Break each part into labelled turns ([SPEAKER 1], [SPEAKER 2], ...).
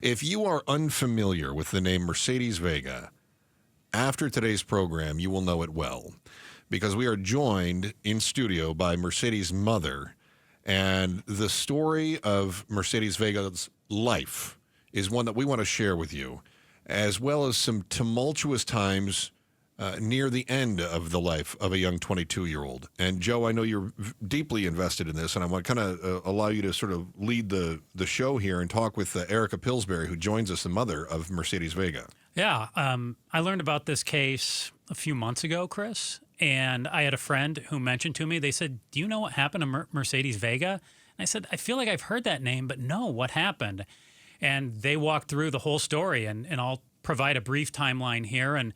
[SPEAKER 1] If you are unfamiliar with the name Mercedes Vega, after today's program, you will know it well because we are joined in studio by Mercedes' mother, and the story of Mercedes Vega's life is one that we want to share with you, as well as some tumultuous times near the end of the life of a young 22-year-old. And Joe, I know you're deeply invested in this, and I want to kind of allow you to sort of lead the show here and talk with Erica Pillsbury, who joins us, the mother of Mercedes Vega.
[SPEAKER 2] Yeah, I learned about this case a few months ago, Chris, and I had a friend who mentioned to me, they said, do you know what happened to Mercedes Vega? And I said, I feel like I've heard that name, but no, what happened? And they walked through the whole story, and I'll provide a brief timeline here. And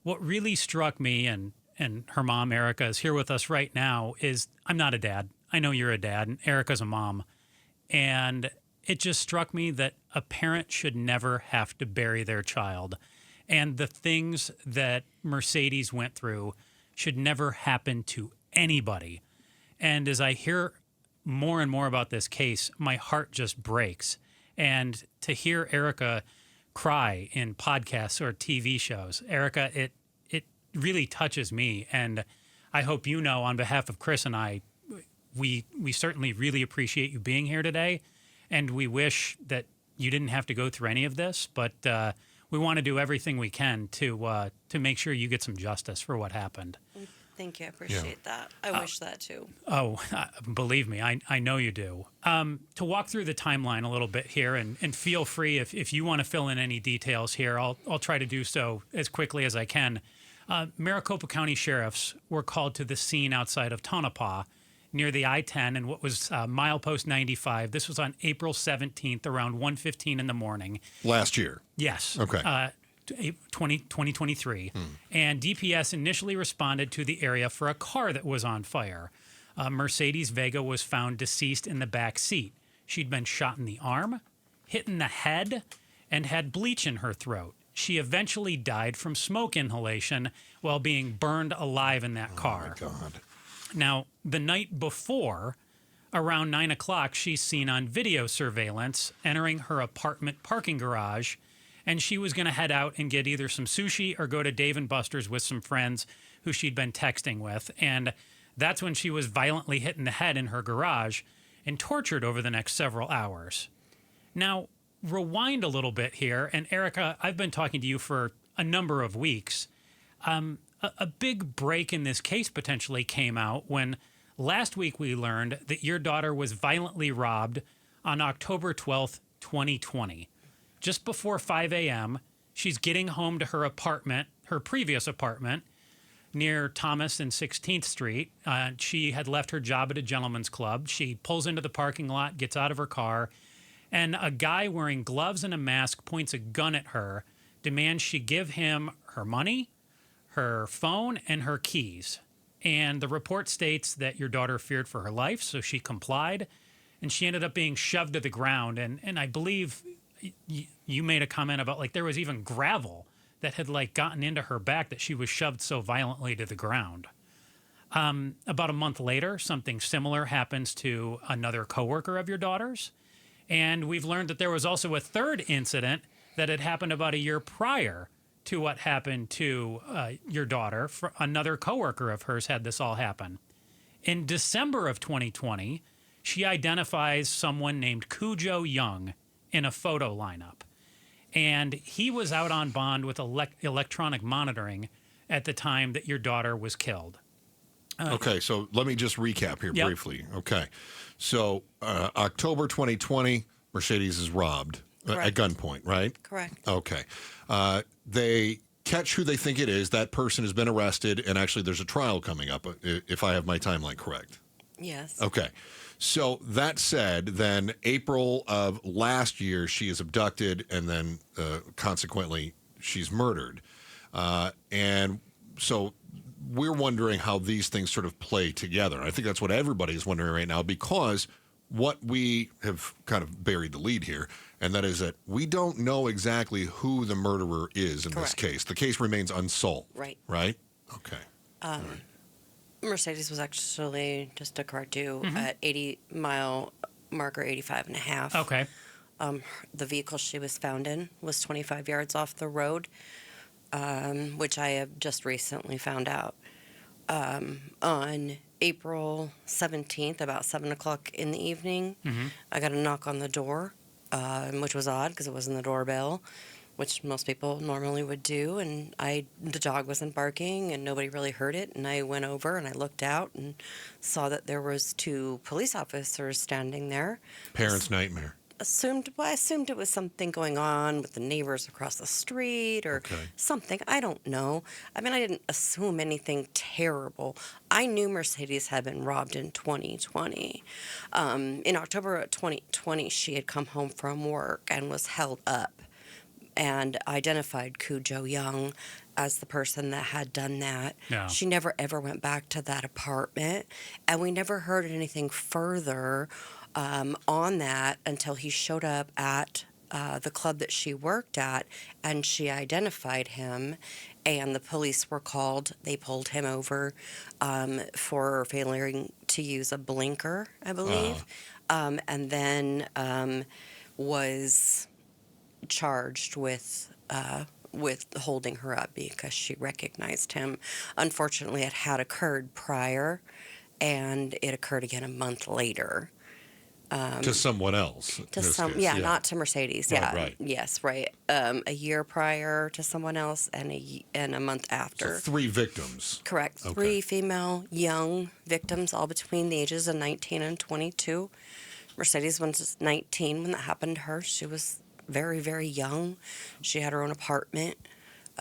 [SPEAKER 2] what really struck me, and her mom, Erica, is here with us right now, is I'm not a dad. I know you're a dad, and Erica's a mom. And it just struck me that a parent should never have to bury their child. And the things that Mercedes went through should never happen to anybody. And as I hear more and more about this case, my heart just breaks. And to hear Erica cry in podcasts or TV shows, Erica, it really touches me. And I hope you know, on behalf of Chris and I, we certainly really appreciate you being here today. And we wish that you didn't have to go through any of this, but we want to do everything we can to make sure you get some justice for what happened.
[SPEAKER 3] Thank you. I appreciate that. I wish that too.
[SPEAKER 2] Oh, believe me, I know you do. To walk through the timeline a little bit here, and feel free if you want to fill in any details here, I'll try to do so as quickly as I can. Maricopa County sheriffs were called to the scene outside of Tonopah near the I-10 and what was milepost 95. This was on April 17th around 1:15 in the morning.
[SPEAKER 1] Last year?
[SPEAKER 2] Yes.
[SPEAKER 1] Okay.
[SPEAKER 2] 2023. And DPS initially responded to the area for a car that was on fire. Mercedes Vega was found deceased in the back seat. She'd been shot in the arm, hit in the head, and had bleach in her throat. She eventually died from smoke inhalation while being burned alive in that car.
[SPEAKER 1] Oh, my God.
[SPEAKER 2] Now, the night before, around 9 o'clock, she's seen on video surveillance entering her apartment parking garage, and she was going to head out and get either some sushi or go to Dave & Buster's with some friends who she'd been texting with. And that's when she was violently hit in the head in her garage and tortured over the next several hours. Now, rewind a little bit here, and Erica, I've been talking to you for a number of weeks. A big break in this case potentially came out when last week we learned that your daughter was violently robbed on October 12th, 2020. Just before 5 a.m., she's getting home to her apartment, her previous apartment, near Thomas and 16th Street. She had left her job at a gentleman's club. She pulls into the parking lot, gets out of her car, and a guy wearing gloves and a mask points a gun at her, demands she give him her money, her phone, and her keys. And the report states that your daughter feared for her life, so she complied, and she ended up being shoved to the ground. And I believe you made a comment about, like, there was even gravel that had, like, gotten into her back that she was shoved so violently to the ground. About a month later, something similar happens to another coworker of your daughter's. And we've learned that there was also a third incident that had happened about a year prior to what happened to your daughter. Another coworker of hers had this all happen. In December of 2020, she identifies someone named Cujo Young in a photo lineup. And he was out on bond with electronic monitoring at the time that your daughter was killed.
[SPEAKER 1] Okay, so let me just recap here briefly. Okay, so October 2020, Mercedes is robbed at gunpoint, right?
[SPEAKER 3] Correct.
[SPEAKER 1] Okay. They catch who they think it is. That person has been arrested, and actually there's a trial coming up, if I have my timeline correct.
[SPEAKER 3] Yes.
[SPEAKER 1] Okay. So that said, then April of last year, she is abducted, and then consequently she's murdered. And so we're wondering how these things sort of play together. I think that's what everybody is wondering right now, because what we have kind of buried the lead here, and that is that we don't know exactly who the murderer is in this case. The case remains unsolved.
[SPEAKER 3] Right.
[SPEAKER 1] Right? Okay.
[SPEAKER 3] Mercedes was actually, just to correct you, at 80 mile marker 85 and a half.
[SPEAKER 2] Okay.
[SPEAKER 3] The vehicle she was found in was 25 yards off the road, which I have just recently found out. On April 17th, about 7 o'clock in the evening, I got a knock on the door, which was odd because it wasn't the doorbell, which most people normally would do. And the dog wasn't barking and nobody really heard it. And I went over and I looked out and saw that there was 2 police officers standing there.
[SPEAKER 1] Parents' nightmare.
[SPEAKER 3] I assumed it was something going on with the neighbors across the street or something. I don't know. I mean, I didn't assume anything terrible. I knew Mercedes had been robbed in 2020. In October of 2020, she had come home from work and was held up and identified Cujo Young as the person that had done that.
[SPEAKER 2] Yeah.
[SPEAKER 3] She never ever went back to that apartment, and we never heard anything further on that until he showed up at the club that she worked at, and she identified him, and the police were called. They pulled him over for failing to use a blinker, I believe, and then was charged with holding her up because she recognized him. Unfortunately, it had occurred prior, and it occurred again a month later.
[SPEAKER 1] To someone else.
[SPEAKER 3] Not to Mercedes.
[SPEAKER 1] Right, right.
[SPEAKER 3] Yes, right. A year prior to someone else, and a month after.
[SPEAKER 1] So 3 victims.
[SPEAKER 3] Correct.
[SPEAKER 1] Okay.
[SPEAKER 3] 3 female young victims, all between the ages of 19 and 22. Mercedes was 19 when that happened to her. She was very, very young. She had her own apartment.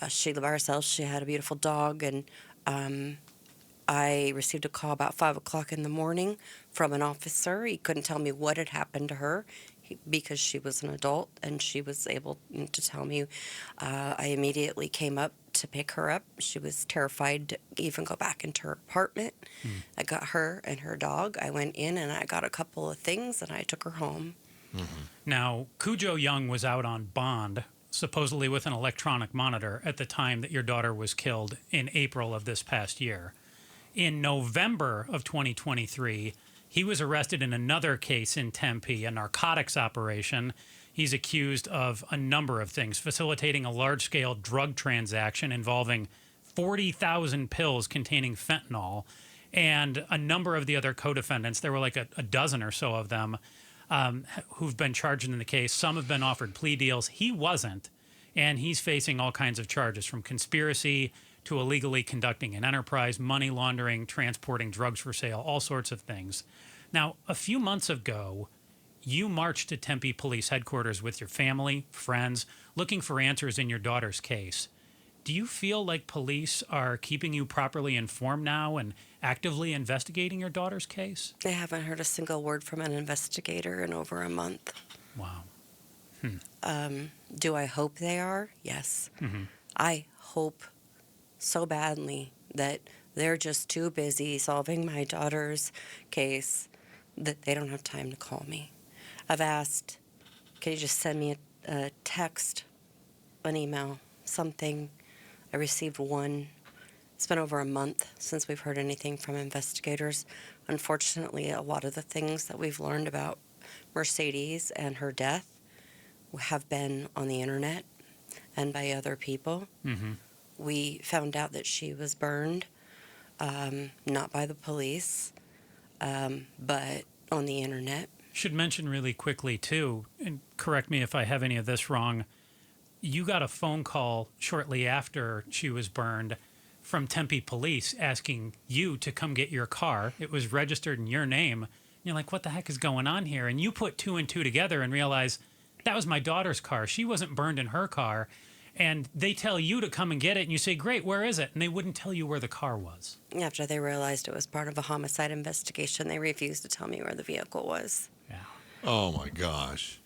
[SPEAKER 3] She lived by herself. She had a beautiful dog, and I received a call about 5 o'clock in the morning from an officer. He couldn't tell me what had happened to her because she was an adult, and she was able to tell me. I immediately came up to pick her up. She was terrified to even go back into her apartment. I got her and her dog. I went in and I got a couple of things, and I took her home.
[SPEAKER 2] Now, Cujo Young was out on bond, supposedly with an electronic monitor, at the time that your daughter was killed in April of this past year. In November of 2023, he was arrested in another case in Tempe, a narcotics operation. He's accused of a number of things, facilitating a large-scale drug transaction involving 40,000 pills containing fentanyl, and a number of the other co-defendants. There were like a dozen or so of them who've been charged in the case. Some have been offered plea deals. He wasn't, and he's facing all kinds of charges, from conspiracy to illegally conducting an enterprise, money laundering, transporting drugs for sale, all sorts of things. Now, a few months ago, you marched to Tempe Police Headquarters with your family, friends, looking for answers in your daughter's case. Do you feel like police are keeping you properly informed now and actively investigating your daughter's case?
[SPEAKER 3] I haven't heard a single word from an investigator in over a month.
[SPEAKER 2] Wow.
[SPEAKER 3] Do I hope they are? Yes. I hope so badly that they're just too busy solving my daughter's case that they don't have time to call me. I've asked, can you just send me a text, an email, something? I received one. It's been over a month since we've heard anything from investigators. Unfortunately, a lot of the things that we've learned about Mercedes and her death have been on the internet and by other people. We found out that she was burned, not by the police, but on the internet.
[SPEAKER 2] Should mention really quickly, too, and correct me if I have any of this wrong, you got a phone call shortly after she was burned from Tempe Police asking you to come get your car. It was registered in your name. And you're like, what the heck is going on here? And you put 2 and 2 together and realize that was my daughter's car. She wasn't burned in her car. And they tell you to come and get it, and you say, great, where is it? And they wouldn't tell you where the car was.
[SPEAKER 3] After they realized it was part of a homicide investigation, they refused to tell me where the vehicle was.
[SPEAKER 2] Yeah.
[SPEAKER 1] Oh, my gosh.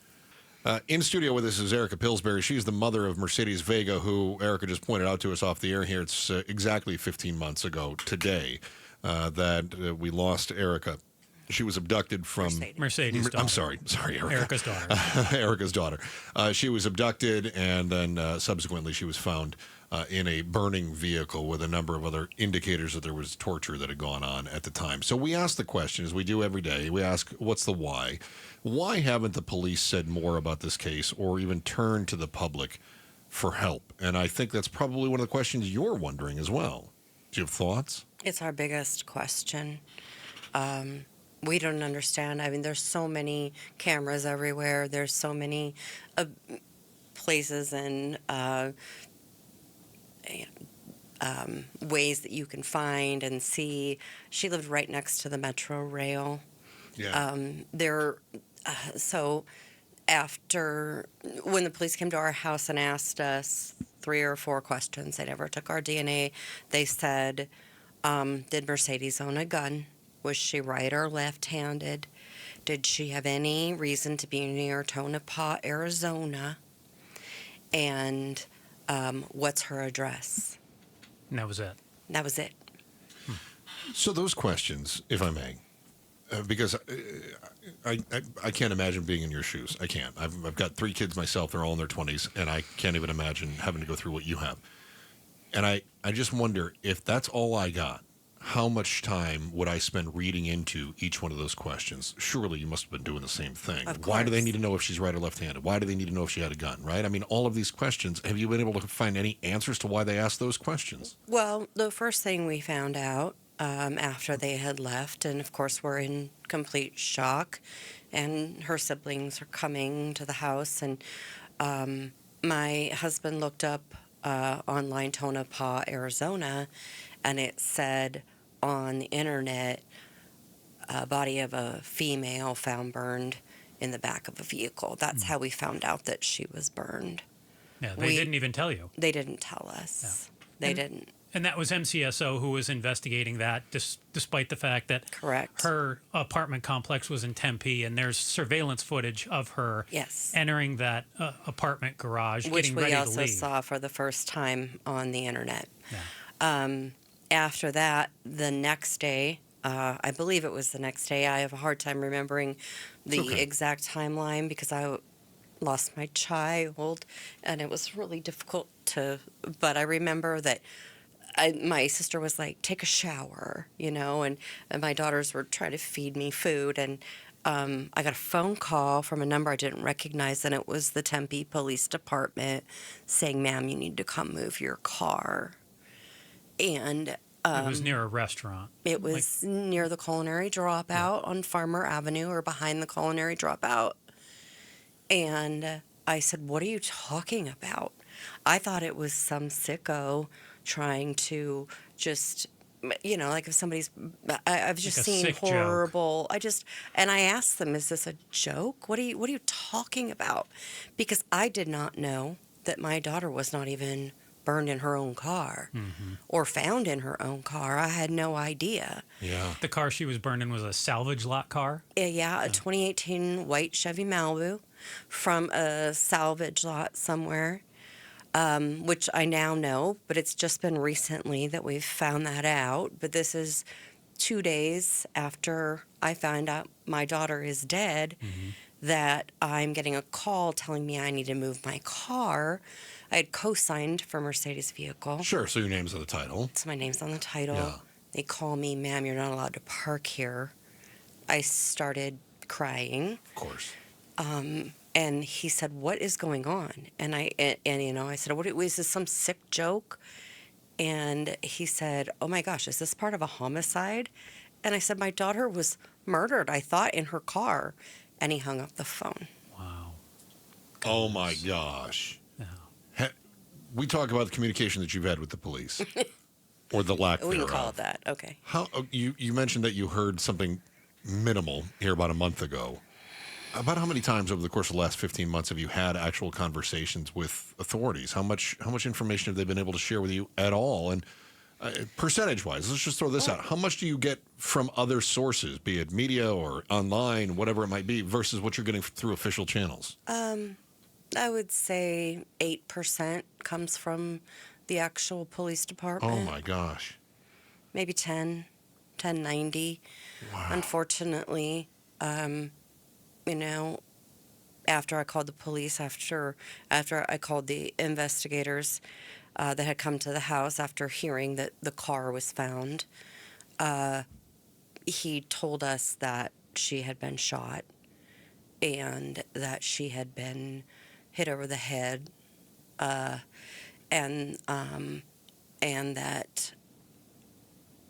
[SPEAKER 1] In studio with us is Erica Pillsbury. She's the mother of Mercedes Vega, who Erica just pointed out to us off the air here. It's exactly 15 months ago today that we lost Erica. She was abducted from...
[SPEAKER 2] Mercedes' daughter.
[SPEAKER 1] I'm sorry, Erica.
[SPEAKER 2] Erica's daughter.
[SPEAKER 1] Erica's daughter. She was abducted, and then subsequently she was found in a burning vehicle with a number of other indicators that there was torture that had gone on at the time. So we asked the question, as we do every day. We ask, what's the why? Why haven't the police said more about this case or even turned to the public for help? And I think that's probably one of the questions you're wondering as well. Do you have thoughts?
[SPEAKER 3] It's our biggest question. We don't understand. I mean, there's so many cameras everywhere. There's so many places and ways that you can find and see. She lived right next to the Metro Rail.
[SPEAKER 1] Yeah.
[SPEAKER 3] So after, when the police came to our house and asked us 3 or 4 questions, they never took our DNA. They said, did Mercedes own a gun? Was she right or left-handed? Did she have any reason to be near Tonopah, Arizona? And what's her address?
[SPEAKER 2] And that was it.
[SPEAKER 3] That was it.
[SPEAKER 1] So those questions, if I may, because I can't imagine being in your shoes. I can't. I've got 3 kids myself. They're all in their 20s, and I can't even imagine having to go through what you have. And I just wonder, if that's all I got, how much time would I spend reading into each one of those questions? Surely you must have been doing the same thing.
[SPEAKER 3] Of
[SPEAKER 1] Why do they
[SPEAKER 3] course.
[SPEAKER 1] need to know if she's right or left-handed? Why do they need to know if she had a gun, right? I mean, all of these questions, have you been able to find any answers to why they asked those questions?
[SPEAKER 3] Well, the first thing we found out after they had left, and of course we're in complete shock, and her siblings are coming to the house, and my husband looked up online Tonopah, Arizona, and it said on the internet, a body of a female found burned in the back of a vehicle. That's how we found out that she was burned.
[SPEAKER 2] Yeah, they didn't even tell you.
[SPEAKER 3] They didn't tell us.
[SPEAKER 2] Yeah.
[SPEAKER 3] They didn't.
[SPEAKER 2] And that was MCSO who was investigating that, despite the fact that
[SPEAKER 3] Correct.
[SPEAKER 2] her apartment complex was in Tempe, and there's surveillance footage of her
[SPEAKER 3] Yes.
[SPEAKER 2] entering that apartment garage,
[SPEAKER 3] Which
[SPEAKER 2] getting
[SPEAKER 3] we
[SPEAKER 2] ready to
[SPEAKER 3] also
[SPEAKER 2] leave.
[SPEAKER 3] saw for the first time on the internet.
[SPEAKER 2] Yeah.
[SPEAKER 3] After that, the next day, I believe it was the next day, I have a hard time remembering the
[SPEAKER 1] Okay.
[SPEAKER 3] exact timeline because I lost my child and it was really difficult but I remember that my sister was like, take a shower, and my daughters were trying to feed me food, and I got a phone call from a number I didn't recognize, and it was the Tempe Police Department saying, ma'am, you need to come move your car. And
[SPEAKER 2] It was near a restaurant.
[SPEAKER 3] it was near the Culinary Dropout on Farmer Avenue, or behind the Culinary Dropout. And I said, what are you talking about? I thought it was some sicko trying to just, like if somebody's, I've just
[SPEAKER 2] Like a
[SPEAKER 3] seen
[SPEAKER 2] sick joke.
[SPEAKER 3] horrible, and I asked them, is this a joke? What are you talking about? Because I did not know that my daughter was not even burned in her own car or found in her own car. I had no idea.
[SPEAKER 1] Yeah.
[SPEAKER 2] The car she was burned in was a salvage lot car.
[SPEAKER 3] Yeah, a 2018 white Chevy Malibu from a salvage lot somewhere, which I now know, but it's just been recently that we've found that out. But this is 2 days after I found out my daughter is dead, that I'm getting a call telling me I need to move my car. I had co-signed for Mercedes vehicle.
[SPEAKER 1] Sure, so your name's on the title.
[SPEAKER 3] So my name's on the title.
[SPEAKER 1] Yeah.
[SPEAKER 3] They call me, ma'am, you're not allowed to park here. I started crying.
[SPEAKER 1] Of course.
[SPEAKER 3] And he said, what is going on? And I said, what is this, some sick joke? And he said, oh my gosh, is this part of a homicide? And I said, my daughter was murdered, I thought, in her car. And he hung up the phone.
[SPEAKER 2] Wow.
[SPEAKER 1] Oh my gosh.
[SPEAKER 2] Yeah.
[SPEAKER 1] We talk about the communication that you've had with the police, or the lack
[SPEAKER 3] We can
[SPEAKER 1] thereof.
[SPEAKER 3] call it that. Okay.
[SPEAKER 1] How you mentioned that you heard something minimal here about a month ago. About how many times over the course of the last 15 months have you had actual conversations with authorities? How much information have they been able to share with you at all? And percentage-wise, let's just throw this out. How much do you get from other sources, be it media or online, whatever it might be, versus what you're getting through official channels?
[SPEAKER 3] I would say 8% comes from the actual police department.
[SPEAKER 1] Oh, my gosh.
[SPEAKER 3] Maybe 1090.
[SPEAKER 1] Wow.
[SPEAKER 3] Unfortunately, after I called the police, after I called the investigators, that had come to the house after hearing that the car was found. He told us that she had been shot and that she had been hit over the head, and that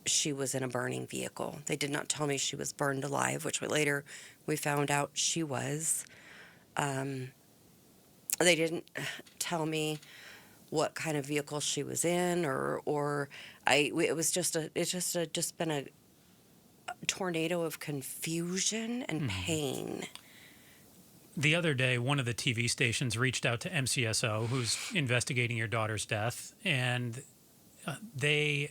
[SPEAKER 3] she was in a burning vehicle. They did not tell me she was burned alive, which later we found out she was. They didn't tell me what kind of vehicle she was in, it's just been a tornado of confusion and pain.
[SPEAKER 2] The other day, one of the TV stations reached out to MCSO, who's investigating your daughter's death, and they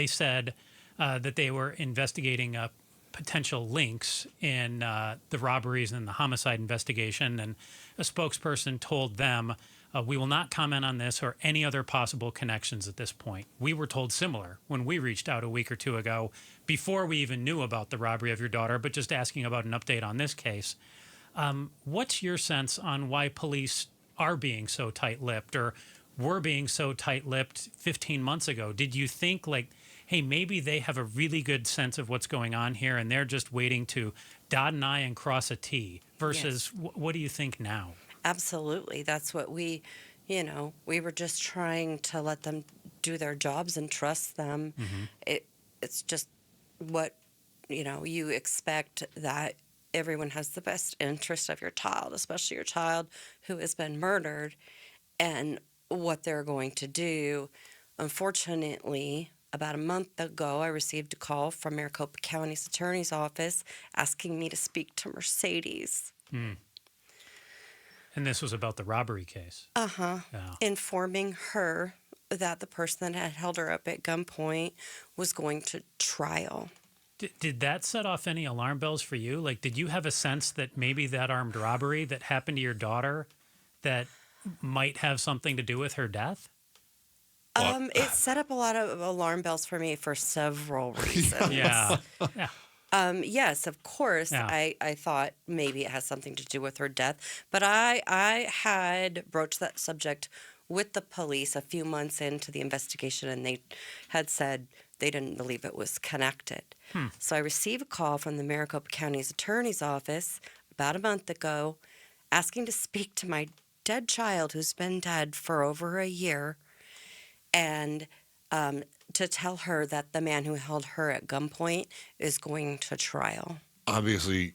[SPEAKER 2] said that they were investigating potential links in the robberies and the homicide investigation, and a spokesperson told them, we will not comment on this or any other possible connections at this point. We were told similar when we reached out a week or two ago, before we even knew about the robbery of your daughter, but just asking about an update on this case. What's your sense on why police are being so tight-lipped, or were being so tight-lipped 15 months ago? Did you think, like, hey, maybe they have a really good sense of what's going on here and they're just waiting to dot an I and cross a T, versus what do you think now?
[SPEAKER 3] Absolutely. That's what we were just trying to let them do their jobs and trust them. It's just what, you expect, that everyone has the best interest of your child, especially your child who has been murdered, and what they're going to do. Unfortunately, about a month ago, I received a call from Maricopa County's attorney's office asking me to speak to Mercedes.
[SPEAKER 2] And this was about the robbery case.
[SPEAKER 3] Yeah. Informing her that the person that had held her up at gunpoint was going to trial.
[SPEAKER 2] Did that set off any alarm bells for you? Like, did you have a sense that maybe that armed robbery that happened to your daughter that might have something to do with her death?
[SPEAKER 3] It set up a lot of alarm bells for me for several reasons.
[SPEAKER 2] Yeah.
[SPEAKER 3] Yes, of course.
[SPEAKER 2] Yeah.
[SPEAKER 3] I thought maybe it has something to do with her death, but I had broached that subject with the police a few months into the investigation, and they had said they didn't believe it was connected. So I received a call from the Maricopa County's attorney's office about a month ago asking to speak to my dead child, who's been dead for over a year, and to tell her that the man who held her at gunpoint is going to trial.
[SPEAKER 1] Obviously,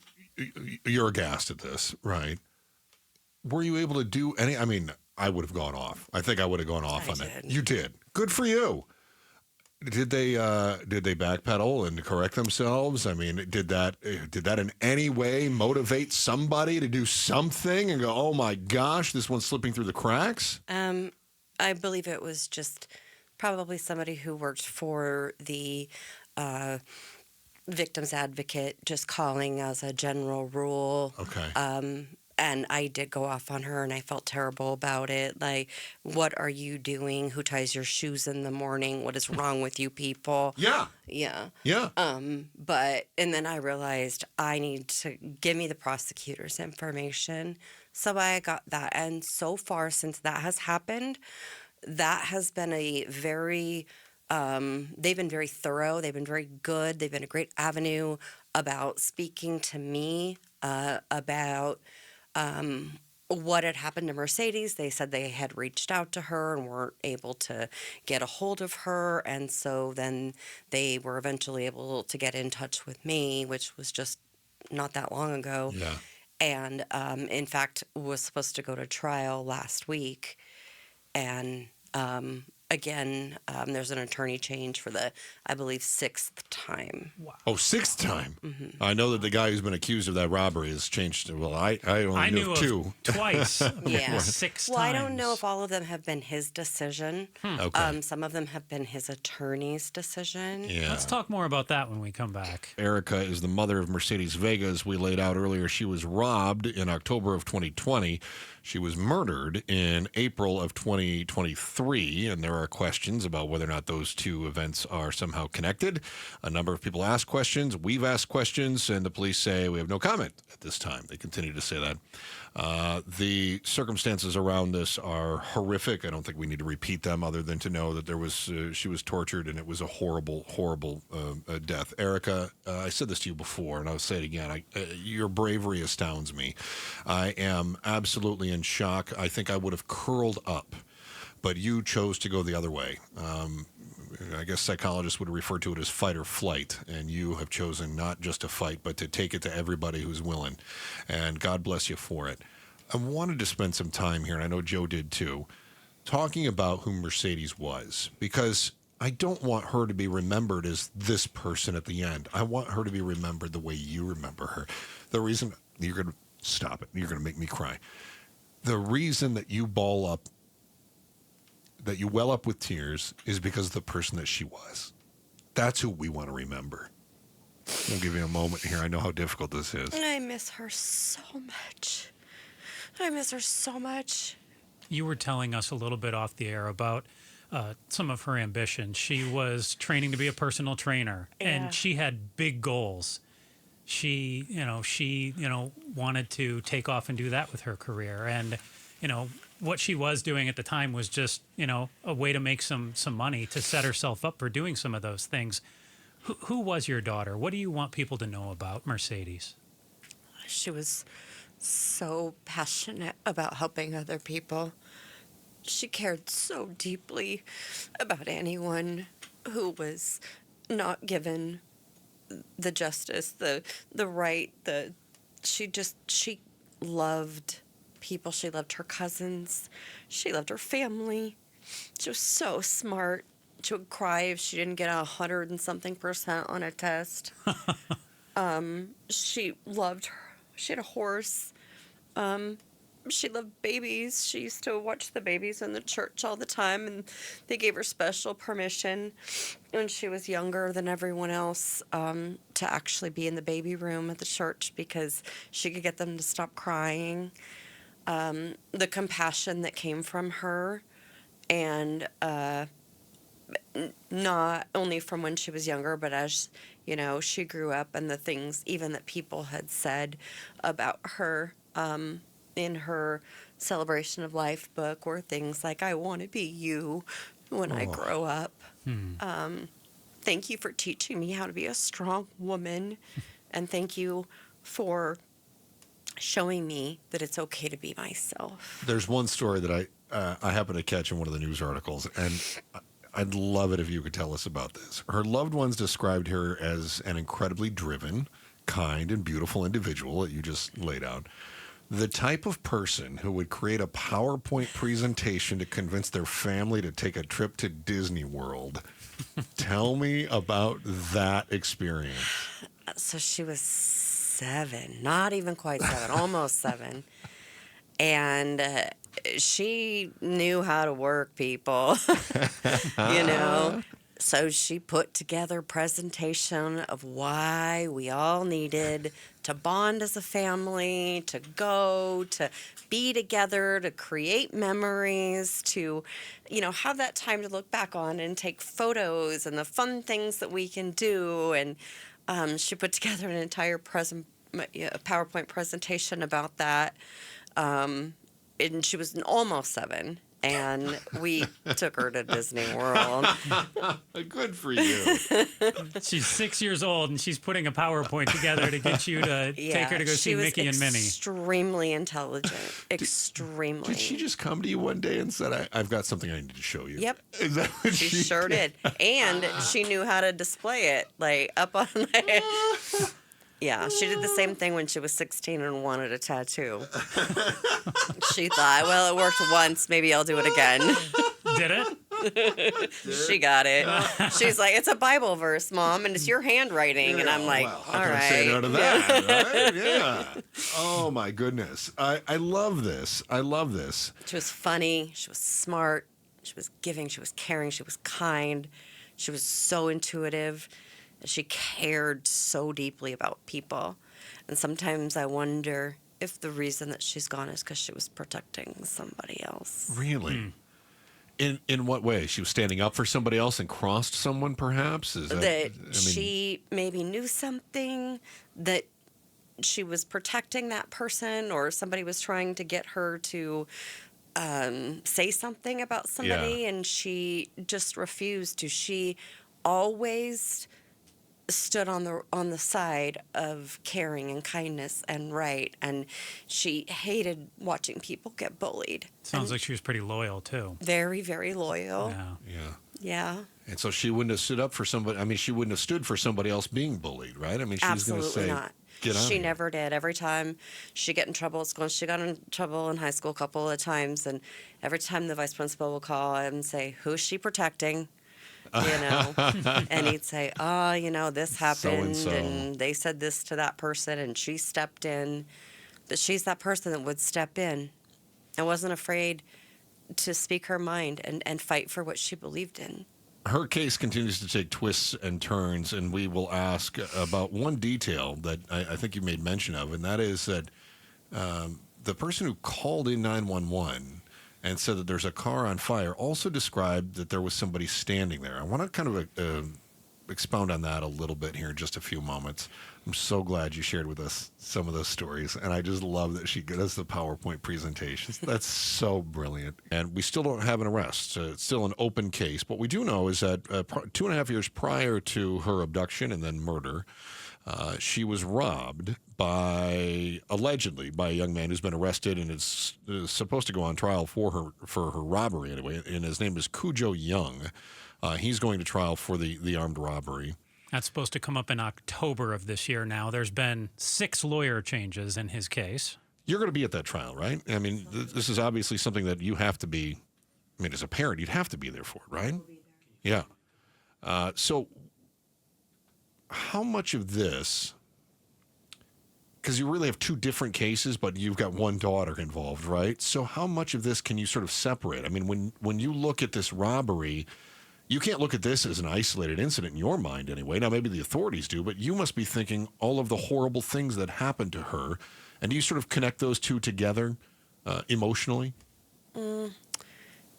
[SPEAKER 1] you're aghast at this, right? Were you able to do any? I mean, I would have gone off. I think I would have gone off on it. You did. Good for you. Did they backpedal and correct themselves? I mean, did that in any way motivate somebody to do something and go, oh my gosh, this one's slipping through the cracks?
[SPEAKER 3] I believe it was just probably somebody who worked for the victim's advocate, just calling as a general rule.
[SPEAKER 1] Okay.
[SPEAKER 3] And I did go off on her, and I felt terrible about it. Like, what are you doing? Who ties your shoes in the morning? What is wrong with you people?
[SPEAKER 1] Yeah.
[SPEAKER 3] Yeah.
[SPEAKER 1] Yeah.
[SPEAKER 3] And then I realized I need to give me the prosecutor's information. So I got that. And so far, since that has happened, that has been a very, they've been very thorough. They've been very good. They've been a great avenue about speaking to me about what had happened to Mercedes. They said they had reached out to her and weren't able to get a hold of her. And so then they were eventually able to get in touch with me, which was just not that long ago.
[SPEAKER 1] Yeah.
[SPEAKER 3] And in fact, was supposed to go to trial last week. And again, there's an attorney change for the, I believe, 6th time.
[SPEAKER 2] Wow.
[SPEAKER 1] Oh, 6th time.
[SPEAKER 3] Mm-hmm.
[SPEAKER 1] I know that the guy who's been accused of that robbery has changed. Well, I only knew of two.
[SPEAKER 2] Twice.
[SPEAKER 3] Yeah.
[SPEAKER 2] 6
[SPEAKER 3] Well,
[SPEAKER 2] times.
[SPEAKER 3] I don't know if all of them have been his decision.
[SPEAKER 1] Okay.
[SPEAKER 3] Some of them have been his attorney's decision.
[SPEAKER 1] Yeah.
[SPEAKER 2] Let's talk more about that when we come back.
[SPEAKER 1] Erica is the mother of Mercedes Vega. As we laid out earlier, she was robbed in October of 2020. She was murdered in April of 2023, and there are questions about whether or not those two events are somehow connected. A number of people ask questions. We've asked questions, and the police say we have no comment at this time. They continue to say that. The circumstances around this are horrific. I don't think we need to repeat them other than to know that she was tortured, and it was a horrible, horrible death. Erica, I said this to you before, and I'll say it again. Your bravery astounds me. I am absolutely in shock. I think I would have curled up, but you chose to go the other way. I guess psychologists would refer to it as fight or flight, and you have chosen not just to fight, but to take it to everybody who's willing, and God bless you for it. I wanted to spend some time here, and I know Joe did too, talking about who Mercedes was, because I don't want her to be remembered as this person at the end. I want her to be remembered the way you remember her. The reason, you're going to stop it, you're going to make me cry. The reason that you that you well up with tears is because of the person that she was. That's who we want to remember. I'll give you a moment here. I know how difficult this is.
[SPEAKER 3] I miss her so much. I miss her so much.
[SPEAKER 2] You were telling us a little bit off the air about some of her ambitions. She was training to be a personal trainer, and she had big goals. She wanted to take off and do that with her career. And, what she was doing at the time was just, a way to make some money to set herself up for doing some of those things. Who was your daughter? What do you want people to know about Mercedes?
[SPEAKER 3] She was so passionate about helping other people. She cared so deeply about anyone who was not given the justice, the right, she loved people. She loved her cousins. She loved her family. She was so smart. She would cry if she didn't get 100 and something % on a test. She loved her. She had a horse. She loved babies. She used to watch the babies in the church all the time, and they gave her special permission when she was younger than everyone else to actually be in the baby room at the church because she could get them to stop crying. The compassion that came from her, and not only from when she was younger, but as she grew up, and the things even that people had said about her in her Celebration of Life book were things like, I want to be you when I grow up. Thank you for teaching me how to be a strong woman, and thank you for showing me that it's okay to be myself.
[SPEAKER 1] There's one story that I happened to catch in one of the news articles, and I'd love it if you could tell us about this. Her loved ones described her as an incredibly driven, kind, and beautiful individual that you just laid out. The type of person who would create a PowerPoint presentation to convince their family to take a trip to Disney World. Tell me about that experience.
[SPEAKER 3] So she was 7, not even quite 7, almost 7. And she knew how to work people, So she put together a presentation of why we all needed to bond as a family, to go, to be together, to create memories, to, have that time to look back on and take photos and the fun things that we can do. And she put together an entire PowerPoint presentation about that. And she was almost 7. And we took her to Disney World.
[SPEAKER 1] Good for you.
[SPEAKER 2] She's 6 years old, and she's putting a PowerPoint together to get you to take her to go see Mickey and Minnie.
[SPEAKER 3] Extremely intelligent. Extremely.
[SPEAKER 1] Did she just come to you one day and said, I've got something I need to show you?
[SPEAKER 3] Yep.
[SPEAKER 1] Is that what
[SPEAKER 3] she sure did. And she knew how to display it, up on Yeah, she did the same thing when she was 16 and wanted a tattoo. She thought, well, it worked once. Maybe I'll do it again.
[SPEAKER 2] Did it?
[SPEAKER 3] She got it. She's like, it's a Bible verse, Mom, and it's your handwriting. And I'm like,
[SPEAKER 1] well,
[SPEAKER 3] all right.
[SPEAKER 1] I say no to that, right? Yeah. Oh, my goodness. I love this. I love this.
[SPEAKER 3] She was funny. She was smart. She was giving. She was caring. She was kind. She was so intuitive. She cared so deeply about people. And sometimes I wonder if the reason that she's gone is because she was protecting somebody else.
[SPEAKER 1] Really? In what way? She was standing up for somebody else and crossed someone, perhaps? Is
[SPEAKER 3] That she maybe knew something, that she was protecting that person, or somebody was trying to get her to say something about somebody, and she just refused to. She always stood on the side of caring and kindness and right, and she hated watching people get bullied.
[SPEAKER 2] Sounds like she was pretty loyal too.
[SPEAKER 3] Very, very loyal.
[SPEAKER 2] Yeah.
[SPEAKER 1] Yeah.
[SPEAKER 3] Yeah.
[SPEAKER 1] And so she wouldn't have stood up for somebody. I mean, she wouldn't have stood for somebody else being bullied, right? I mean, she was going to
[SPEAKER 3] Absolutely
[SPEAKER 1] say,
[SPEAKER 3] not.
[SPEAKER 1] get out
[SPEAKER 3] She
[SPEAKER 1] of here.
[SPEAKER 3] never did. Every time she got in trouble at school, she got in trouble in high school a couple of times, and every time the vice principal would call and say, "Who's she protecting?" And he'd say, "Oh, this happened,
[SPEAKER 1] So-and-so.
[SPEAKER 3] and they said this to that person, and she stepped in." But she's that person that would step in and wasn't afraid to speak her mind and fight for what she believed in.
[SPEAKER 1] Her case continues to take twists and turns, and we will ask about one detail that I think you made mention of, and that is that the person who called in 911 and said that there's a car on fire also described that there was somebody standing there. I want to kind of expound on that a little bit here in just a few moments. I'm so glad you shared with us some of those stories, and I just love that she does the PowerPoint presentations. That's so brilliant. And we still don't have an arrest. It's still an open case. What we do know is that 2.5 years prior to her abduction and then murder, she was robbed allegedly by a young man who's been arrested and is supposed to go on trial for her robbery anyway. And his name is Cujo Young. He's going to trial for the armed robbery.
[SPEAKER 2] That's supposed to come up in October of this year now. There's been 6 lawyer changes in his case.
[SPEAKER 1] You're going to be at that trial, right? I mean, this is obviously something that you have to be, I mean, as a parent, you'd have to be there for it, right? Yeah. So how much of this, because you really have 2 different cases, but you've got one daughter involved, right? So how much of this can you sort of separate? I mean, when you look at this robbery, you can't look at this as an isolated incident in your mind anyway. Now, maybe the authorities do, but you must be thinking all of the horrible things that happened to her. And do you sort of connect those 2 together emotionally?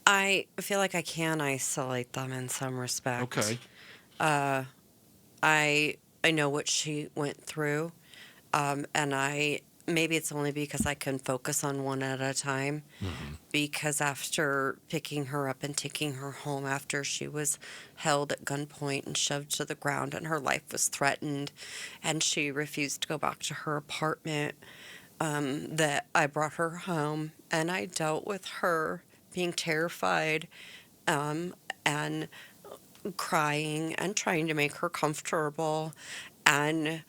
[SPEAKER 3] I feel like I can isolate them in some respect.
[SPEAKER 1] Okay.
[SPEAKER 3] I know what she went through, and maybe it's only because I can focus on one at a time.
[SPEAKER 1] Mm-hmm.
[SPEAKER 3] Because after picking her up and taking her home after she was held at gunpoint and shoved to the ground and her life was threatened and she refused to go back to her apartment, that I brought her home and I dealt with her being terrified and crying and trying to make her comfortable. And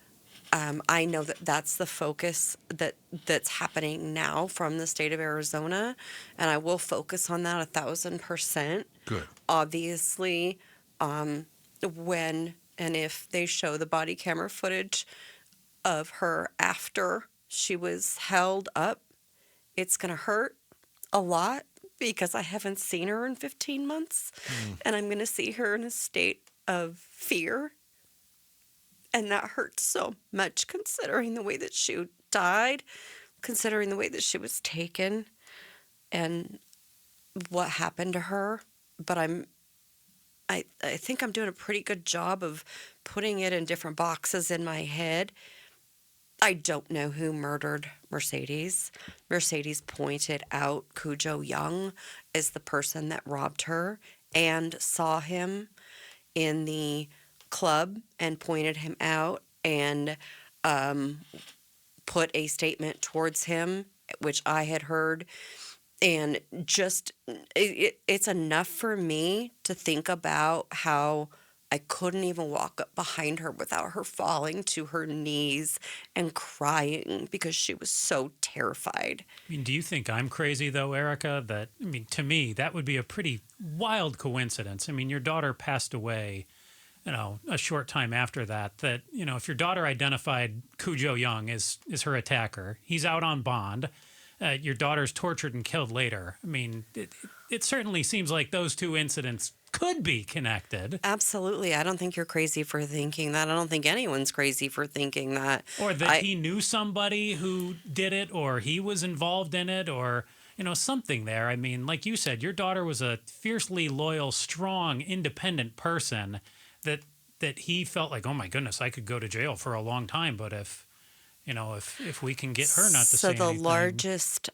[SPEAKER 3] I know that that's the focus that's happening now from the state of Arizona, and I will focus on that 1,000%.
[SPEAKER 1] Good.
[SPEAKER 3] Obviously, when and if they show the body camera footage of her after she was held up, it's going to hurt a lot because I haven't seen her in 15 months, and I'm going to see her in a state of fear. And that hurts so much considering the way that she died, considering the way that she was taken and what happened to her. But I think I'm doing a pretty good job of putting it in different boxes in my head. I don't know who murdered Mercedes. Mercedes pointed out Cujo Young as the person that robbed her and saw him in the club and pointed him out and put a statement towards him, which I had heard. And just, it's enough for me to think about how I couldn't even walk up behind her without her falling to her knees and crying because she was so terrified.
[SPEAKER 2] I mean, do you think I'm crazy, though, Erica? To me, that would be a pretty wild coincidence. I mean, your daughter passed away, a short time after that, if your daughter identified Cujo Young as her attacker, he's out on bond, your daughter's tortured and killed later. I mean, it certainly seems like those 2 incidents could be connected.
[SPEAKER 3] Absolutely. I don't think you're crazy for thinking that. I don't think anyone's crazy for thinking that.
[SPEAKER 2] Or that he knew somebody who did it, or he was involved in it, or, something there. I mean, like you said, your daughter was a fiercely loyal, strong, independent person that he felt like, oh my goodness, I could go to jail for a long time. But if we can get her not to say anything.
[SPEAKER 3] So the largest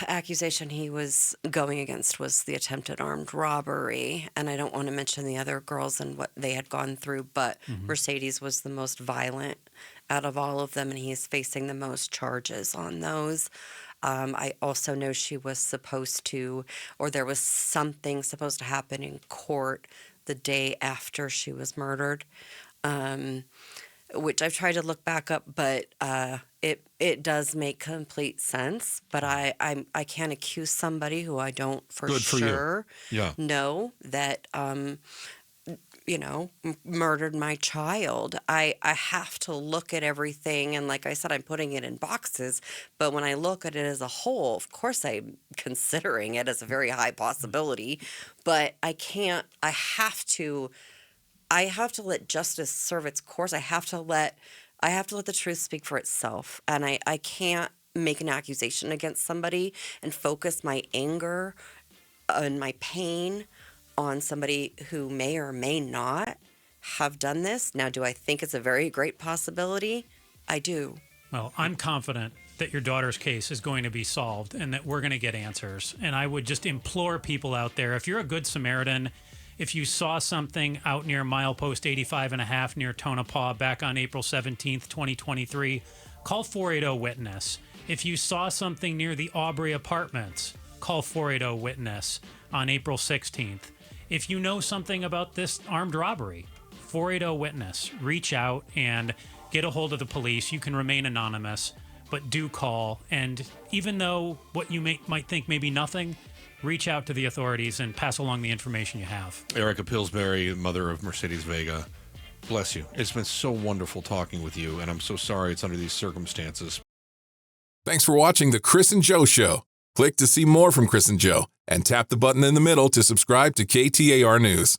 [SPEAKER 3] accusation he was going against was the attempted armed robbery. And I don't want to mention the other girls and what they had gone through, but Mercedes was the most violent out of all of them, and he's facing the most charges on those. I also know she was supposed to, or there was something supposed to happen in court the day after she was murdered, which I've tried to look back up, but it does make complete sense. But I can't accuse somebody who I don't for sure know that murdered my child. I have to look at everything, and like I said, I'm putting it in boxes, but when I look at it as a whole, of course I'm considering it as a very high possibility, but I have to let justice serve its course. I have to let the truth speak for itself, and I can't make an accusation against somebody and focus my anger and my pain on somebody who may or may not have done this. Now, do I think it's a very great possibility? I do.
[SPEAKER 2] Well, I'm confident that your daughter's case is going to be solved and that we're going to get answers. And I would just implore people out there, if you're a good Samaritan, if you saw something out near milepost 85.5 near Tonopah back on April 17th, 2023, call 480-WITNESS. If you saw something near the Aubrey Apartments, call 480-WITNESS on April 16th. If you know something about this armed robbery, 480-WITNESS. Reach out and get a hold of the police. You can remain anonymous, but do call. And even though what you might think may be nothing, reach out to the authorities and pass along the information you have.
[SPEAKER 1] Erica Pillsbury, mother of Mercedes Vega, bless you. It's been so wonderful talking with you, and I'm so sorry it's under these circumstances.
[SPEAKER 4] Thanks for watching The Chris and Joe Show. Click to see more from Chris and Joe, and tap the button in the middle to subscribe to KTAR News.